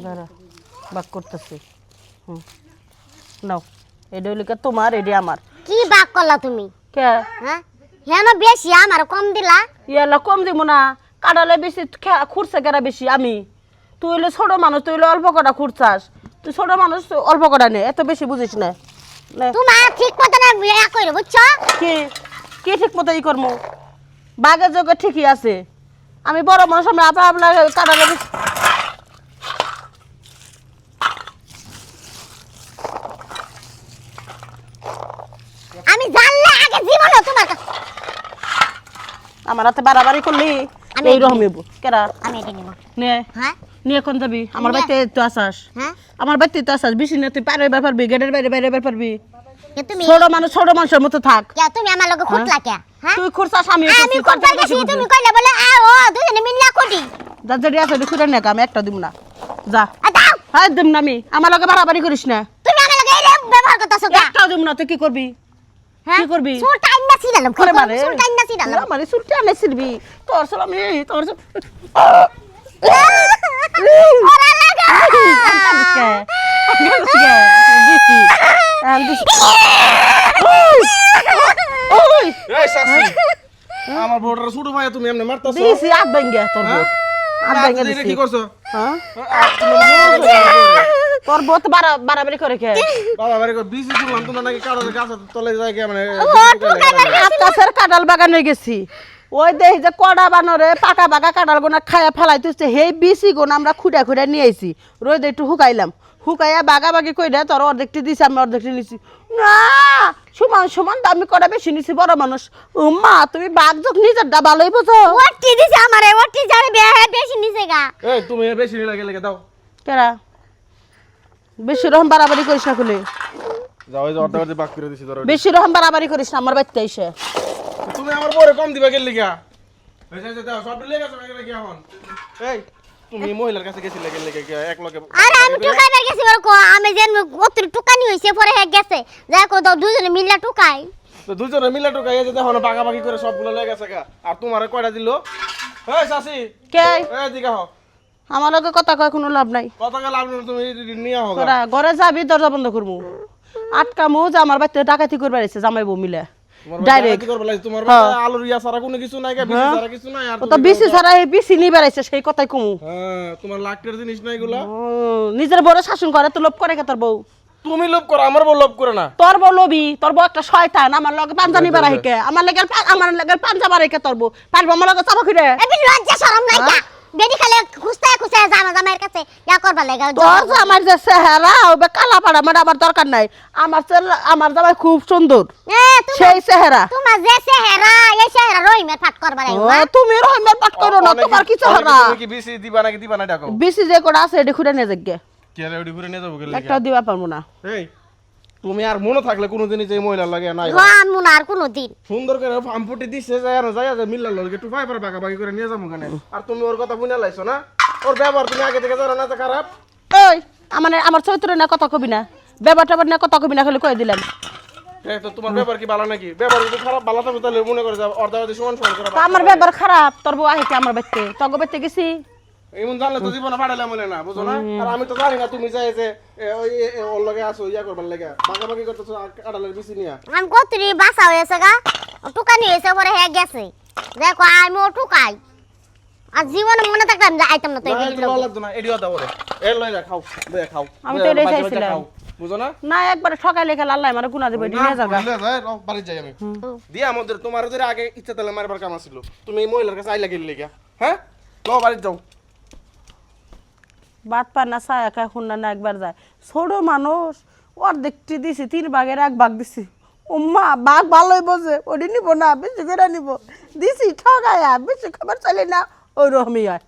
দাঁড়া বাক করতেছি নাও এটা হইলে তোমার এটা আমার কি বাক করলা তুমি কে হ্যাঁ হেন বেশি আমার কম দিলা ইয়ালা কম দিব না কাটালে বেশি খুরছে কেরা বেশি আমি তুই হইলে ছোট মানুষ তুই হইলে অল্প কটা খুরছাস তুই ছোট মানুষ অল্প কটা নে এত বেশি বুঝিস না তোমার ঠিক মতো না বিয়া কইরো বুঝছো কি কি ঠিক মতো ই করমু বাগের যোগে ঠিকই আছে আমি বড় মানুষ আমি আপনার কাটালে বেশি আমি জানলে আগে জীবনে তোমার আমার হাতে বাড়াবাড়ি করলি আমি এইরকম হইব কেরা আমি এটা নিব নে হ্যাঁ নিয়ে কোন যাবি আমার বাড়িতে তো আসাস হ্যাঁ আমার বাড়িতে তো আসাস বেশি না তুই পারে ব্যাপার পারবি গেটের বাইরে বাইরে ব্যাপার পারবি কে তুমি ছোট মানুষের মতো থাক কে তুমি আমার লগে খুঁটলা কে হ্যাঁ তুই খুরছাস আমি আমি খুঁটলা গেছি তুমি কইলে বলে আ ও দুজনে মিললা খুঁটি যা যদি আছে খুঁড়ে নে আমি একটা দিব না যা দাও হ্যাঁ দিব না আমি আমার লগে বাড়াবাড়ি করিস না তুমি আমার লগে এই ব্যবহার করতেছো কে একটাও দিব না তুই কি করবি কি করবি সুর টাইম না ছিলাম করে মারে সুর টাইম না ছিলাম মানে সুরটা আনে ছিড়বি তোর সালামি তোর ওরা লাগা এই শাসি আমার বড়রা ছোট ভাই তুমি এমনি মারতাছো দিছি আট ভাঙ্গা তোর বউ আট ভাঙ্গা এটা দিছি কি করছো হ্যাঁ তোর বউ তো বাড়াবাড়ি করে কে বাবা বাড়ি বিসি দিলাম তোমরা নাকি কাটালে গাছের তলে যাই কে মানে আকাশের কাঁঠাল বাগান হয়ে গেছি ওই দেখি যে কড়া বানরে পাকা পাকা কাঁঠাল গোনা খায়া ফেলাই তুই সেই বিসি গোন আমরা খুঁড়া খুঁড়া নিয়ে আইছি রোদে একটু শুকাইলাম শুকাইয়া বাগাবাগি কইরা তোর অর্ধেকটি দিছি আমি অর্ধেকটি নিছি না সমান সমান দামি করা বেশি নিছি বড় মানুষ ও মা তুমি বাঘ যোগ নিজেরটা ভালোই বোঝো ওটি দিছে আমারে ওটি যাবে বেশি নিছে গা এই তুমি বেশি লাগে লাগে দাও কেরা বেশি রকম বাড়াবাড়ি করিস না খুলে যাও এই যে অর্ধেক বাক করে দিছি ধরো বেশি রকম বাড়াবাড়ি করিস না আমার বাড়িতে এসে তুমি আমার বড় কম দিবা গেল লিগা এই যে দাও সব লেগে গেছে কি এখন এই তুমি মহিলার কাছে গেছিলে গেল লিগা এক লগে আরে আমি টুকাইবার গেছি বড় কো আমি যেন অতরি টুকানি হইছে পরে হে গেছে দেখো তো দুজনে মিললা টুকাই তো দুজনে মিলে টুকাই এই যে দেখো না বাগাবাগি করে সবগুলো লেগে গেছে গা আর তোমারে কয়টা দিলো এই শাসি কে এই দিগা হও আমার লগে কথা কয় কোনো লাভ নাই কত গেল আপনি তুমি নিয়ে হোক তোরা ঘরে যাবি দরজা বন্ধ করবো আটকামু যে আমার বাড়িতে ডাকাতি করবার এসে জামাই বউ মিলে ডাইরেক্ট তোমার বাড়িতে আলুর ইয়া ছাড়া কোনো কিছু নাই গা বিসি ছাড়া কিছু নাই আর তো বিসি ছাড়া এই বিসি নিবার আইছে সেই কথাই কমু হ্যাঁ তোমার লাখের জিনিস নাই গুলা নিজের বড় শাসন করে তো লোভ করে কে তোর বউ তুমি লোভ করো আমার বউ লোভ করে না তোর বউ লোভি তোর বউ একটা শয়তান আমার লগে পাঞ্জা নিবার আইকে আমার লগে পাঞ্জা বাড়াইকে তোর বউ পারবো আমার লগে চাপা খিরে এবি লজ্জা শরম নাই কা বেডি খালে খুস্তা খুস্তা জামাইয়ের কাছে ইয়া করবা লাগা তোর আমার যে চেহারা ওবে কালা পাড়া মানে আমার দরকার নাই আমার জামাই খুব সুন্দর সেই চেহারা তোমার যে চেহারা এই চেহারা রহিমের ফাট করবা লাগা তুমি রহিমের পাট করো না তোমার কি চেহারা তুমি কি বিসি দিবা নাকি দিবা না ডাকো বিসি যে কোটা আছে এডি খুঁড়ে নিয়ে যাগে কে রে ওডি ঘুরে নিয়ে যাবো গেলে একটা দিবা পারবো না এই তুমি আর মনে থাকলে কোনোদিনই যে মহিলা লাগে নাই হ্যাঁ মুন আর কোনো দিন সুন্দর করে আমপুটি দিছে যায় আর যায় যে মিল্লা লগে একটু ফাইবার বাগাবাগি করে নিয়ে যাবো কেন আর তুমি ওর কথা বুঝে লাইছো না ওর ব্যবহার তুমি আগে থেকে জানো না যে খারাপ ওই আমার চরিত্র না কথা কবি না ব্যাপারটা না কথা কবি না খালি কই দিলাম এই তো তোমার ব্যবহার কি ভালো নাকি ব্যবহার যদি খারাপ ভালো থাকবে তাহলে মনে করে যাও অর্ধেক সমান সমান করে তো আমার ব্যবহার খারাপ তোর বউ আইতে আমার বাড়িতে তগো বাড়িতে গেছি এমন জানলে তো জীবনে পাঠালে মনে না বুঝো না আর আমি তো জানি না তুমি চাই যে ওই ওর লগে আসো ইয়া করবার লাগে বাগাবাগি করতেছো কাটালের বিসি নিয়া আমি কতরি বাসা হয়েছে গা টুকানি হয়েছে পরে হে গেছে দেখো আমি ও টুকাই আর জীবনে মনে থাকতাম যে আইতাম না তো এই না ভালো লাগতো না এডিও দাও রে এ লইরা খাও দে খাও আমি তো এটাই চাইছিলাম বুঝো না না একবার সকালে লেখা আল্লাহ আমার গুনাহ দেবে নিয়ে যাগা বাড়ি যাই আমি দিয়া আমাদের তোমার যদি আগে ইচ্ছা তাহলে মারবার কাম ছিল তুমি এই মহিলার কাছে আইলা গেলি লাগা হ্যাঁ লো বাড়ি যাও বাত পা না ছায়া খায় খুন্না না একবার যায় ছোট মানুষ অর্ধেকটি দিছি 3 ভাগের 1 ভাগ দিছি ও মা বাঘ ভালোই বোঝে ওটি নিব না বেশি করে নিব দিছি ঠগায়া বেশি খাবার চলে না ওই রকমই হয়